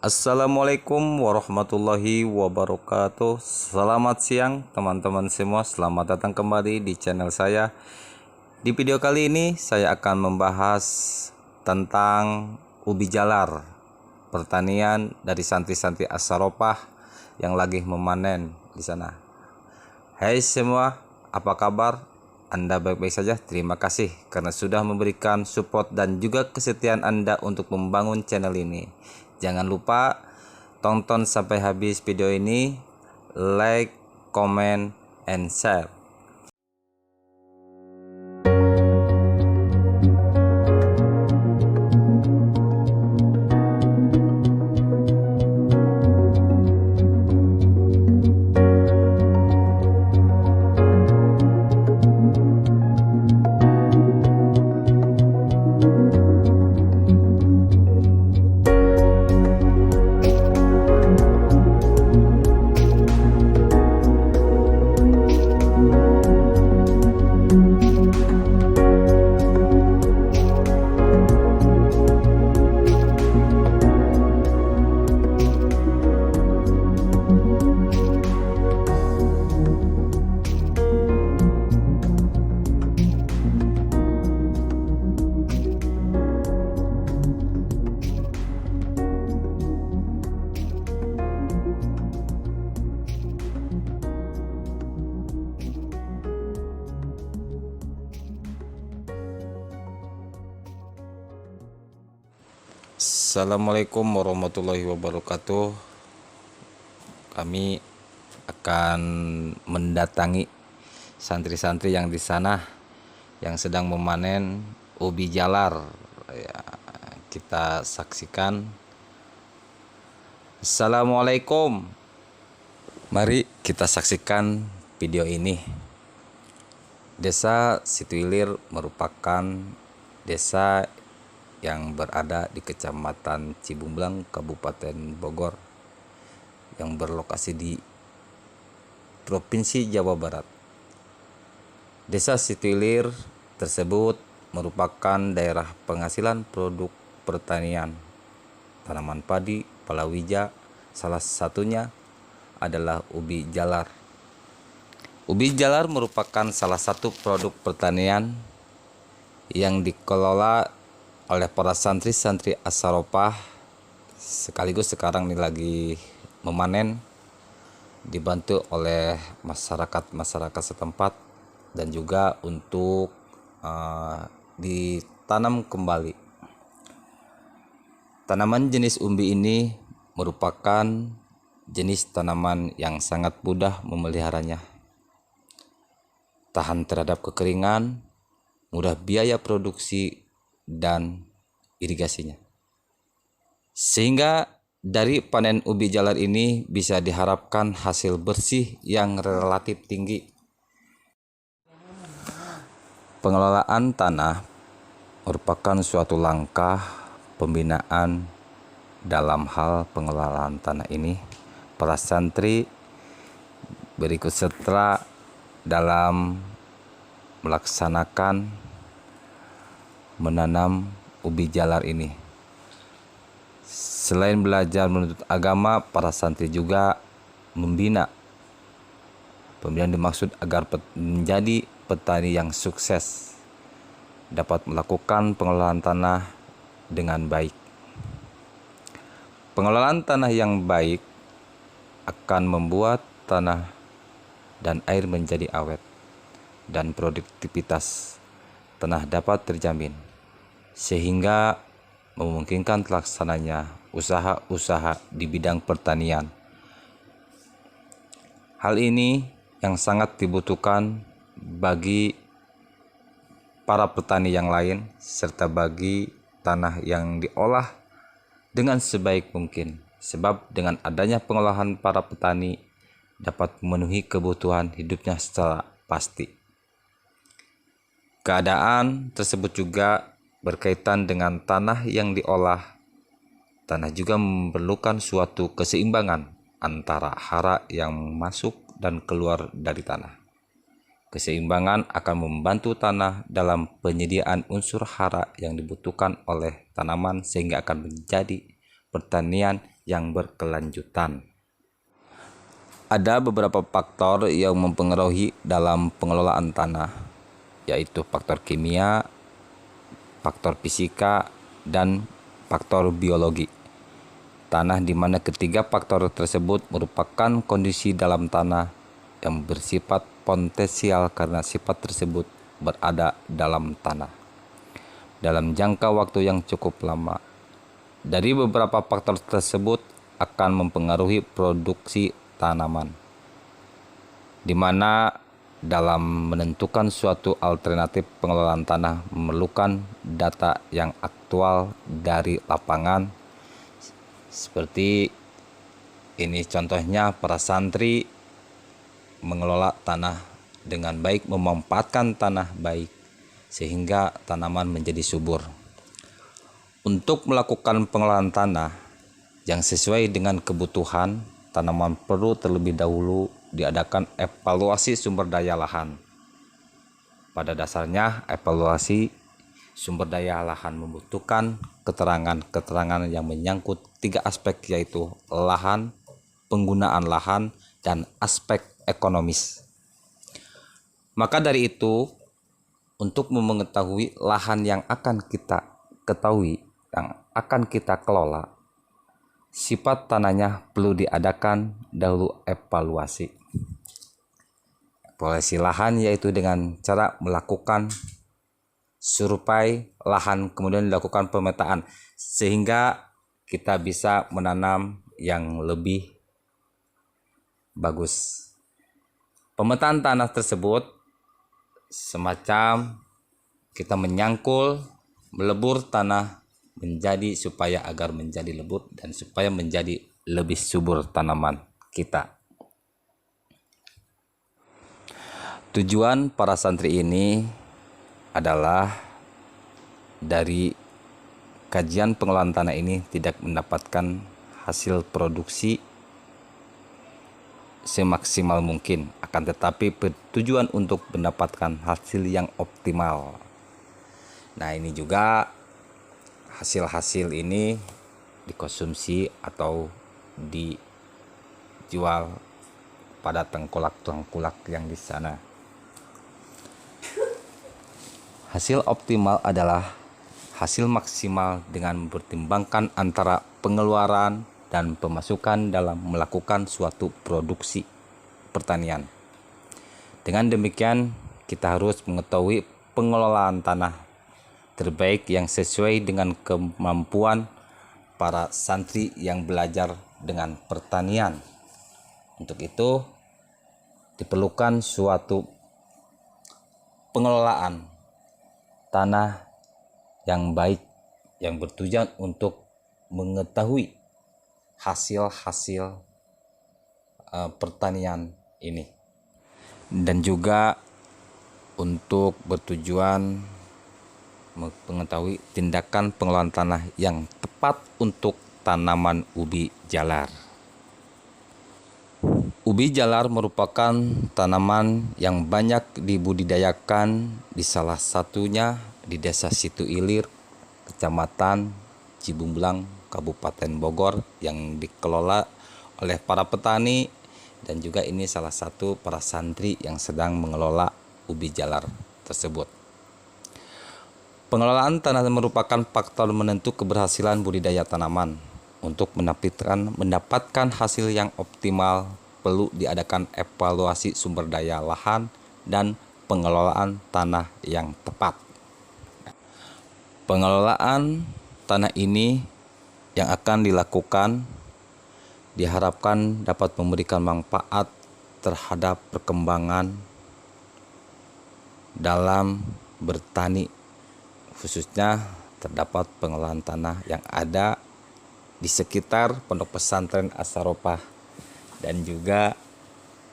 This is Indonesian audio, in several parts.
Assalamualaikum warahmatullahi wabarakatuh. Selamat siang teman-teman semua. Selamat datang kembali di channel saya. Di video kali ini saya akan membahas tentang ubi jalar, pertanian dari santri-santri As-Saropah yang lagi memanen di sana. Hai semua, apa kabar? Anda baik-baik saja? Terima kasih karena sudah memberikan support dan juga kesetiaan Anda untuk membangun channel ini. Jangan lupa tonton sampai habis video ini, like, comment, and share. Assalamualaikum warahmatullahi wabarakatuh. Kami akan mendatangi santri-santri yang di sana yang sedang memanen ubi jalar. Ya, kita saksikan. Assalamualaikum. Mari kita saksikan video ini. Desa Situilir merupakan desa yang berada di Kecamatan Cibumblang, Kabupaten Bogor, yang berlokasi di Provinsi Jawa Barat. Desa Situilir tersebut merupakan daerah penghasilan produk pertanian, tanaman padi, palawija, salah satunya adalah ubi jalar. Ubi jalar merupakan salah satu produk pertanian yang dikelola oleh para santri-santri As-Saropah, sekaligus sekarang ini lagi memanen, dibantu oleh masyarakat setempat dan juga untuk ditanam kembali. Tanaman jenis umbi ini merupakan jenis tanaman yang sangat mudah memeliharanya, tahan terhadap kekeringan, mudah biaya produksi dan irigasinya, sehingga dari panen ubi jalar ini bisa diharapkan hasil bersih yang relatif tinggi. Pengelolaan tanah merupakan suatu langkah pembinaan. Dalam hal pengelolaan tanah ini, para santri berikut serta dalam melaksanakan menanam ubi jalar ini. Selain belajar menuntut agama, para santri juga membina. Pembinaan dimaksud agar menjadi petani yang sukses, dapat melakukan pengelolaan tanah dengan baik. Pengelolaan tanah yang baik akan membuat tanah dan air menjadi awet dan produktivitas tanah dapat terjamin, sehingga memungkinkan terlaksananya usaha-usaha di bidang pertanian. Hal ini yang sangat dibutuhkan bagi para petani yang lain serta bagi tanah yang diolah dengan sebaik mungkin, sebab dengan adanya pengolahan para petani dapat memenuhi kebutuhan hidupnya secara pasti. Keadaan tersebut juga berkaitan dengan tanah yang diolah. Tanah juga memerlukan suatu keseimbangan antara hara yang masuk dan keluar dari tanah. Keseimbangan akan membantu tanah dalam penyediaan unsur hara yang dibutuhkan oleh tanaman sehingga akan menjadi pertanian yang berkelanjutan. Ada beberapa faktor yang mempengaruhi dalam pengelolaan tanah, yaitu faktor kimia, faktor fisika, dan faktor biologi tanah, di mana ketiga faktor tersebut merupakan kondisi dalam tanah yang bersifat potensial karena sifat tersebut berada dalam tanah dalam jangka waktu yang cukup lama. Dari beberapa faktor tersebut akan mempengaruhi produksi tanaman, di mana dalam menentukan suatu alternatif pengelolaan tanah memerlukan data yang aktual dari lapangan. Seperti ini contohnya, para santri mengelola tanah dengan baik, memanfaatkan tanah baik sehingga tanaman menjadi subur. Untuk melakukan pengelolaan tanah yang sesuai dengan kebutuhan tanaman, perlu terlebih dahulu diadakan evaluasi sumber daya lahan. Pada dasarnya, evaluasi sumber daya lahan membutuhkan keterangan-keterangan yang menyangkut tiga aspek, yaitu lahan, penggunaan lahan, dan aspek ekonomis. Maka dari itu, untuk mengetahui lahan yang akan kita ketahui, yang akan kita kelola, sifat tanahnya perlu diadakan dahulu evaluasi. Evaluasi lahan yaitu dengan cara melakukan survei lahan, kemudian dilakukan pemetaan sehingga kita bisa menanam yang lebih bagus. Pemetaan tanah tersebut semacam kita menyangkul, melebur tanah supaya agar menjadi lembut dan supaya menjadi lebih subur tanaman kita. Tujuan para santri ini adalah dari kajian pengelolaan tanah ini tidak mendapatkan hasil produksi semaksimal mungkin, akan tetapi bertujuan untuk mendapatkan hasil yang optimal. Nah, ini juga hasil-hasil ini dikonsumsi atau dijual pada tengkulak-tengkulak yang di sana. Hasil optimal adalah hasil maksimal dengan mempertimbangkan antara pengeluaran dan pemasukan dalam melakukan suatu produksi pertanian. Dengan demikian, kita harus mengetahui pengelolaan tanah terbaik yang sesuai dengan kemampuan para santri yang belajar dengan pertanian. Untuk itu diperlukan suatu pengelolaan tanah yang baik yang bertujuan untuk mengetahui hasil-hasil pertanian ini, dan juga untuk bertujuan mengetahui tindakan pengelolaan tanah yang tepat untuk tanaman ubi jalar. Ubi jalar merupakan tanaman yang banyak dibudidayakan di salah satunya di Desa Situ Ilir, Kecamatan Cibumblang, Kabupaten Bogor, yang dikelola oleh para petani, dan juga ini salah satu para santri yang sedang mengelola ubi jalar tersebut. Pengelolaan tanah merupakan faktor menentu keberhasilan budidaya tanaman. Untuk mendapatkan hasil yang optimal, perlu diadakan evaluasi sumber daya lahan dan pengelolaan tanah yang tepat. Pengelolaan tanah ini yang akan dilakukan diharapkan dapat memberikan manfaat terhadap perkembangan dalam bertani, khususnya terdapat pengelolaan tanah yang ada di sekitar Pondok Pesantren As-Saropah dan juga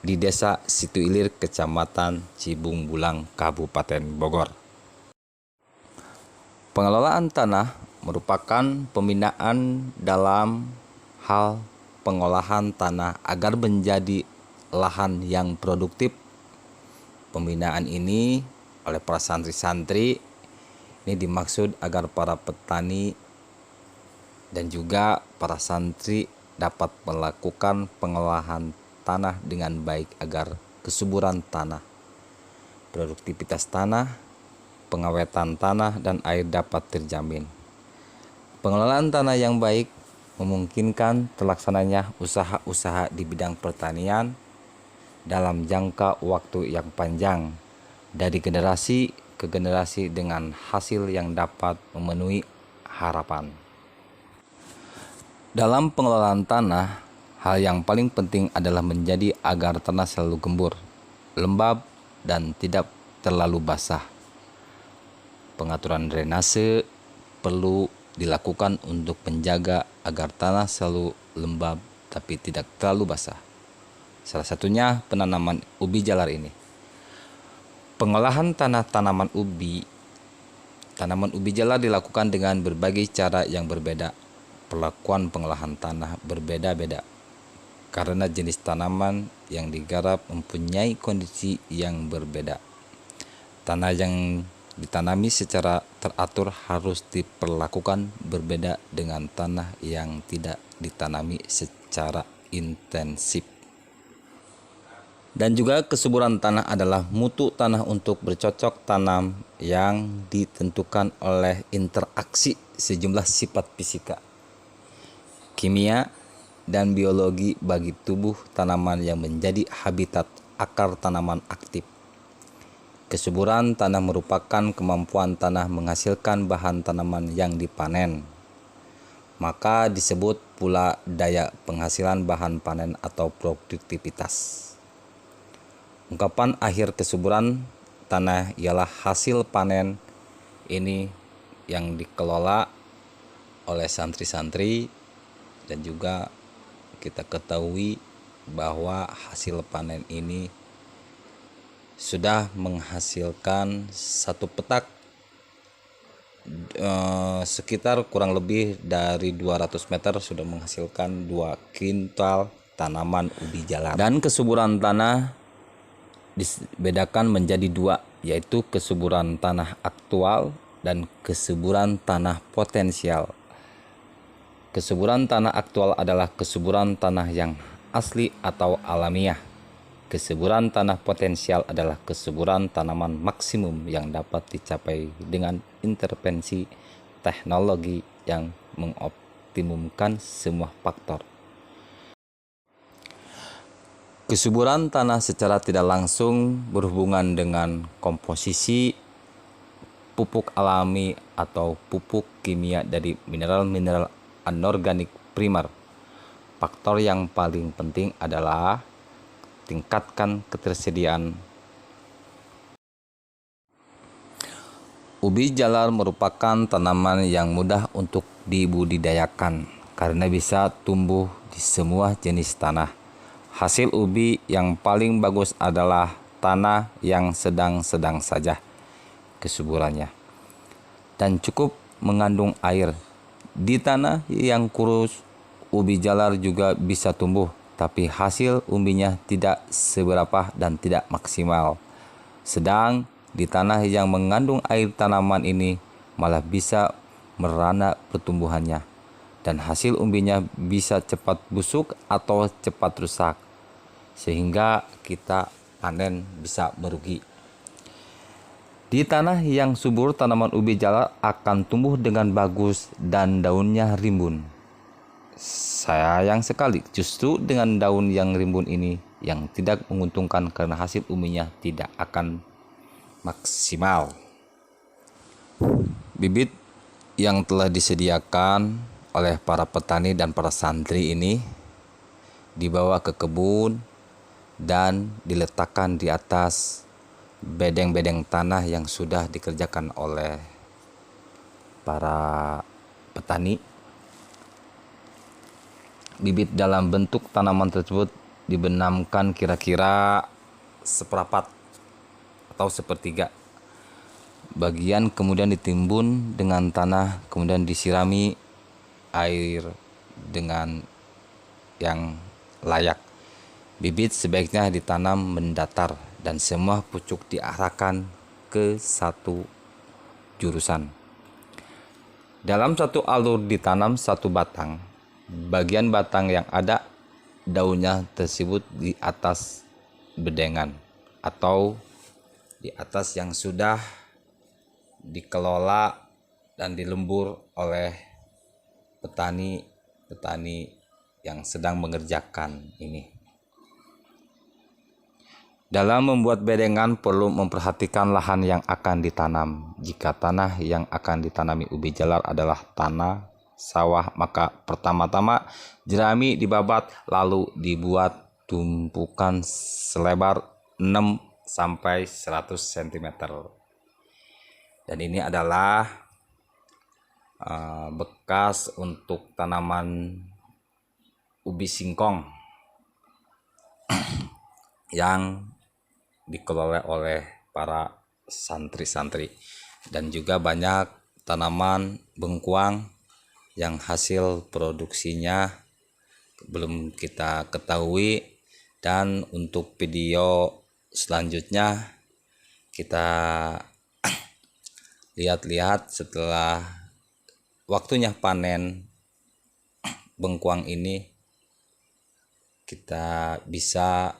di Desa Situ Ilir, Kecamatan Cibumblang, Kabupaten Bogor. Pengelolaan tanah merupakan pembinaan dalam hal pengolahan tanah agar menjadi lahan yang produktif. Pembinaan ini oleh para santri-santri ini dimaksud agar para petani dan juga para santri dapat melakukan pengolahan tanah dengan baik agar kesuburan tanah, produktivitas tanah, pengawetan tanah dan air dapat terjamin. Pengelolaan tanah yang baik memungkinkan terlaksananya usaha-usaha di bidang pertanian dalam jangka waktu yang panjang dari generasi ke generasi dengan hasil yang dapat memenuhi harapan. Dalam pengelolaan tanah, hal yang paling penting adalah menjadi agar tanah selalu gembur, lembab, dan tidak terlalu basah. Pengaturan drainase perlu dilakukan untuk menjaga agar tanah selalu lembab tapi tidak terlalu basah. Salah satunya penanaman ubi jalar ini. Pengolahan tanah tanaman ubi jalar dilakukan dengan berbagai cara yang berbeda. Perlakuan pengolahan tanah berbeda-beda karena jenis tanaman yang digarap mempunyai kondisi yang berbeda. Tanah yang ditanami secara teratur harus diperlakukan berbeda dengan tanah yang tidak ditanami secara intensif. Dan juga kesuburan tanah adalah mutu tanah untuk bercocok tanam yang ditentukan oleh interaksi sejumlah sifat fisika, kimia, dan biologi bagi tubuh tanaman yang menjadi habitat akar tanaman aktif. Kesuburan tanah merupakan kemampuan tanah menghasilkan bahan tanaman yang dipanen. Maka disebut pula daya penghasilan bahan panen atau produktivitas. Ungkapan akhir kesuburan tanah ialah hasil panen ini yang dikelola oleh santri-santri, dan juga kita ketahui bahwa hasil panen ini sudah menghasilkan satu petak sekitar kurang lebih dari 200 meter sudah menghasilkan 2 kintal tanaman ubi jalar. Dan kesuburan tanah dibedakan menjadi 2, yaitu kesuburan tanah aktual dan kesuburan tanah potensial. Kesuburan tanah aktual adalah kesuburan tanah yang asli atau alamiah. Kesuburan tanah potensial adalah kesuburan tanaman maksimum yang dapat dicapai dengan intervensi teknologi yang mengoptimumkan semua faktor. Kesuburan tanah secara tidak langsung berhubungan dengan komposisi pupuk alami atau pupuk kimia dari mineral-mineral anorganik primer. Faktor yang paling penting adalah tingkatkan ketersediaan. Ubi jalar merupakan tanaman yang mudah untuk dibudidayakan karena bisa tumbuh di semua jenis tanah. Hasil ubi yang paling bagus adalah tanah yang sedang-sedang saja kesuburannya dan cukup mengandung air. Di tanah yang kurus, ubi jalar juga bisa tumbuh, tapi hasil umbinya tidak seberapa dan tidak maksimal. Sedang di tanah yang mengandung air, tanaman ini malah bisa merana pertumbuhannya dan hasil umbinya bisa cepat busuk atau cepat rusak, sehingga kita panen bisa merugi. Di tanah yang subur, tanaman ubi jalar akan tumbuh dengan bagus dan daunnya rimbun. Sayang sekali, justru dengan daun yang rimbun ini yang tidak menguntungkan karena hasil umbinya tidak akan maksimal. Bibit yang telah disediakan oleh para petani dan para santri ini dibawa ke kebun dan diletakkan di atas bedeng-bedeng tanah yang sudah dikerjakan oleh para petani. Bibit dalam bentuk tanaman tersebut dibenamkan kira-kira seperapat atau sepertiga. Bagian kemudian ditimbun dengan tanah, kemudian disirami air dengan yang layak. Bibit sebaiknya ditanam mendatar dan semua pucuk diarahkan ke satu jurusan. Dalam satu alur ditanam satu batang. Bagian batang yang ada daunnya tersebut di atas bedengan atau di atas yang sudah dikelola dan dilembur oleh petani yang sedang mengerjakan ini. Dalam membuat bedengan perlu memperhatikan lahan yang akan ditanam. Jika tanah yang akan ditanami ubi jalar adalah tanah sawah, maka pertama-tama jerami dibabat lalu dibuat tumpukan selebar 6 sampai 100 cm. Dan ini adalah bekas untuk tanaman ubi singkong yang dikelola oleh para santri-santri, dan juga banyak tanaman bengkuang yang hasil produksinya belum kita ketahui. Dan untuk video selanjutnya kita lihat-lihat setelah waktunya panen bengkuang ini, kita bisa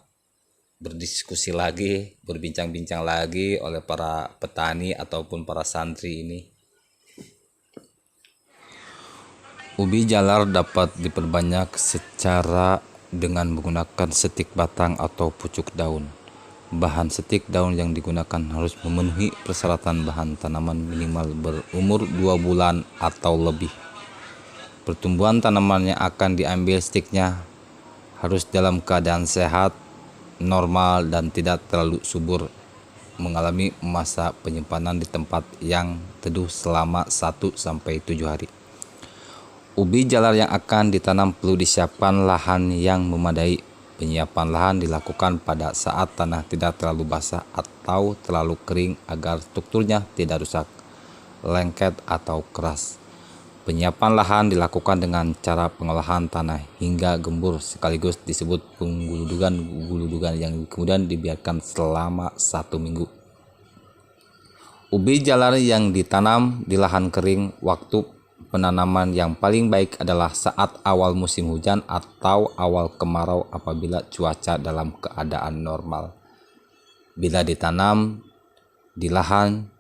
berdiskusi lagi, berbincang-bincang lagi oleh para petani ataupun para santri ini. Ubi jalar dapat diperbanyak secara dengan menggunakan stik batang atau pucuk daun. Bahan stik daun yang digunakan harus memenuhi persyaratan bahan tanaman minimal berumur 2 bulan atau lebih. Pertumbuhan tanaman yang akan diambil stiknya harus dalam keadaan sehat, normal, dan tidak terlalu subur, mengalami masa penyimpanan di tempat yang teduh selama 1-7 hari. Ubi jalar yang akan ditanam perlu disiapkan lahan yang memadai. Penyiapan lahan dilakukan pada saat tanah tidak terlalu basah atau terlalu kering agar strukturnya tidak rusak, lengket, atau keras. Penyiapan lahan dilakukan dengan cara pengolahan tanah hingga gembur sekaligus disebut pengguludugan yang kemudian dibiarkan selama 1 minggu. Ubi jalar yang ditanam di lahan kering, waktu penanaman yang paling baik adalah saat awal musim hujan atau awal kemarau apabila cuaca dalam keadaan normal. Bila ditanam di lahan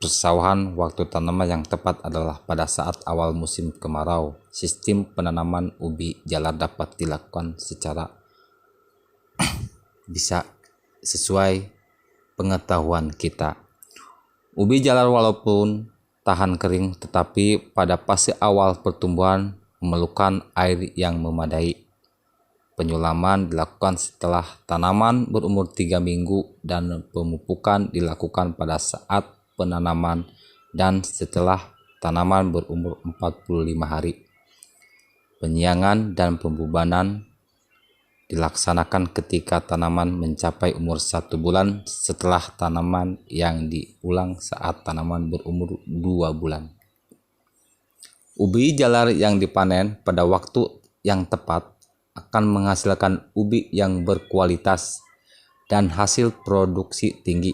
persawahan, waktu tanaman yang tepat adalah pada saat awal musim kemarau. Sistem penanaman ubi jalar dapat dilakukan secara bisa sesuai pengetahuan kita. Ubi jalar walaupun tahan kering, tetapi pada fase awal pertumbuhan memerlukan air yang memadai. Penyulaman dilakukan setelah tanaman berumur 3 minggu dan pemupukan dilakukan pada saat penanaman dan setelah tanaman berumur 45 hari. Penyiangan dan pembubanan dilaksanakan ketika tanaman mencapai umur 1 bulan setelah tanaman, yang diulang saat tanaman berumur 2 bulan. Ubi jalar yang dipanen pada waktu yang tepat akan menghasilkan ubi yang berkualitas dan hasil produksi tinggi.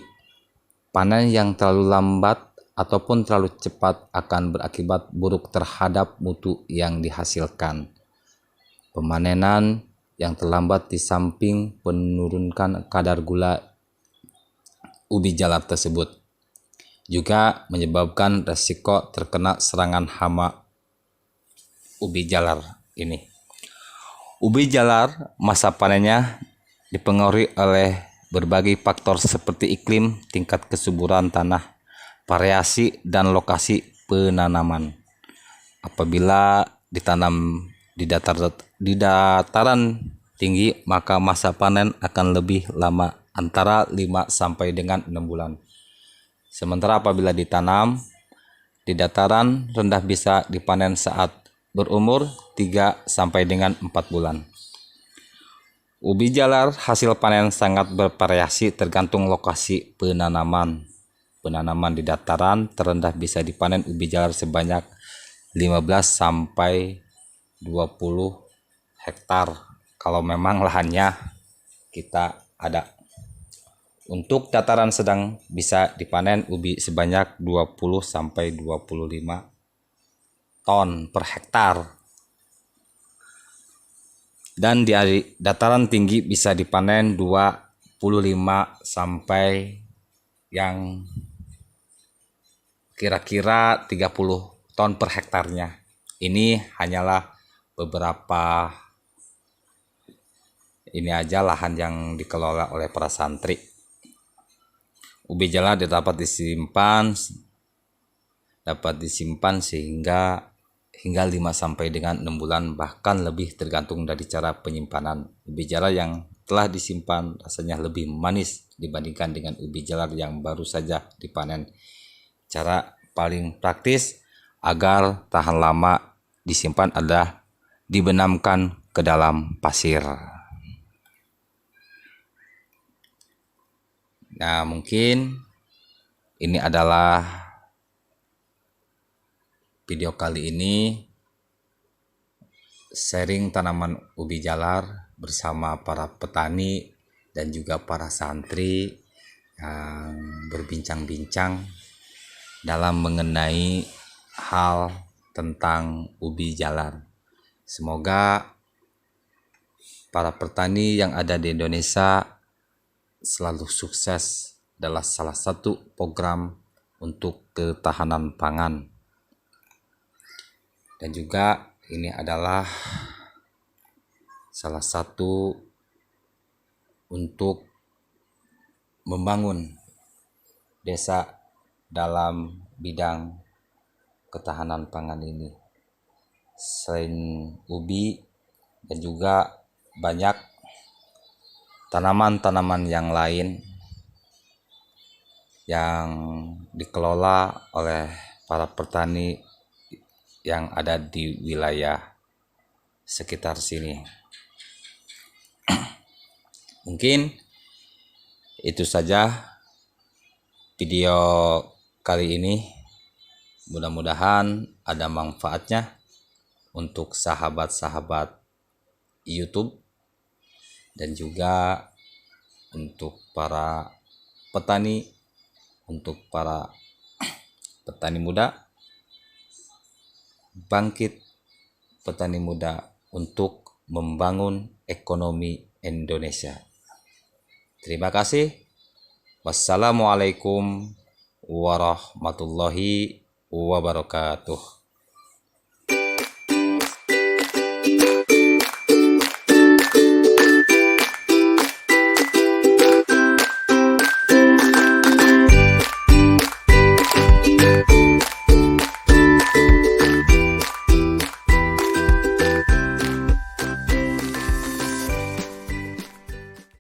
Panen yang terlalu lambat ataupun terlalu cepat akan berakibat buruk terhadap mutu yang dihasilkan. Pemanenan yang terlambat di samping menurunkan kadar gula ubi jalar tersebut juga menyebabkan resiko terkena serangan hama ubi jalar ini. Ubi jalar masa panennya dipengaruhi oleh berbagai faktor seperti iklim, tingkat kesuburan tanah, variasi, dan lokasi penanaman. Apabila ditanam di dataran tinggi, maka masa panen akan lebih lama, antara 5 sampai dengan 6 bulan. Sementara apabila ditanam di dataran rendah bisa dipanen saat berumur 3 sampai dengan 4 bulan. Ubi jalar hasil panen sangat bervariasi tergantung lokasi penanaman. Penanaman di dataran terendah bisa dipanen ubi jalar sebanyak 15 sampai 20 hektar kalau memang lahannya kita ada. Untuk dataran sedang bisa dipanen ubi sebanyak 20 sampai 25 ton per hektar. Dan di dataran tinggi bisa dipanen 25 sampai yang kira-kira 30 ton per hektarnya. Ini hanyalah beberapa ini aja lahan yang dikelola oleh para santri. Ubi jalar dapat disimpan sehingga hingga 5 sampai dengan 6 bulan, bahkan lebih tergantung dari cara penyimpanan. Ubi jalar yang telah disimpan rasanya lebih manis dibandingkan dengan ubi jalar yang baru saja dipanen. Cara paling praktis agar tahan lama disimpan adalah dibenamkan ke dalam pasir. Nah, mungkin ini adalah video kali ini sharing tanaman ubi jalar bersama para petani dan juga para santri yang berbincang-bincang dalam mengenai hal tentang ubi jalar. Semoga para petani yang ada di Indonesia selalu sukses dalam salah satu program untuk ketahanan pangan. Dan juga ini adalah salah satu untuk membangun desa dalam bidang ketahanan pangan ini. Selain ubi dan juga banyak tanaman-tanaman yang lain yang dikelola oleh para petani yang ada di wilayah sekitar sini. Mungkin itu saja video kali ini. Mudah-mudahan ada manfaatnya untuk sahabat-sahabat YouTube dan juga untuk para petani, untuk para petani muda, bangkit petani muda untuk membangun ekonomi Indonesia. Terima kasih. Wassalamualaikum warahmatullahi wabarakatuh.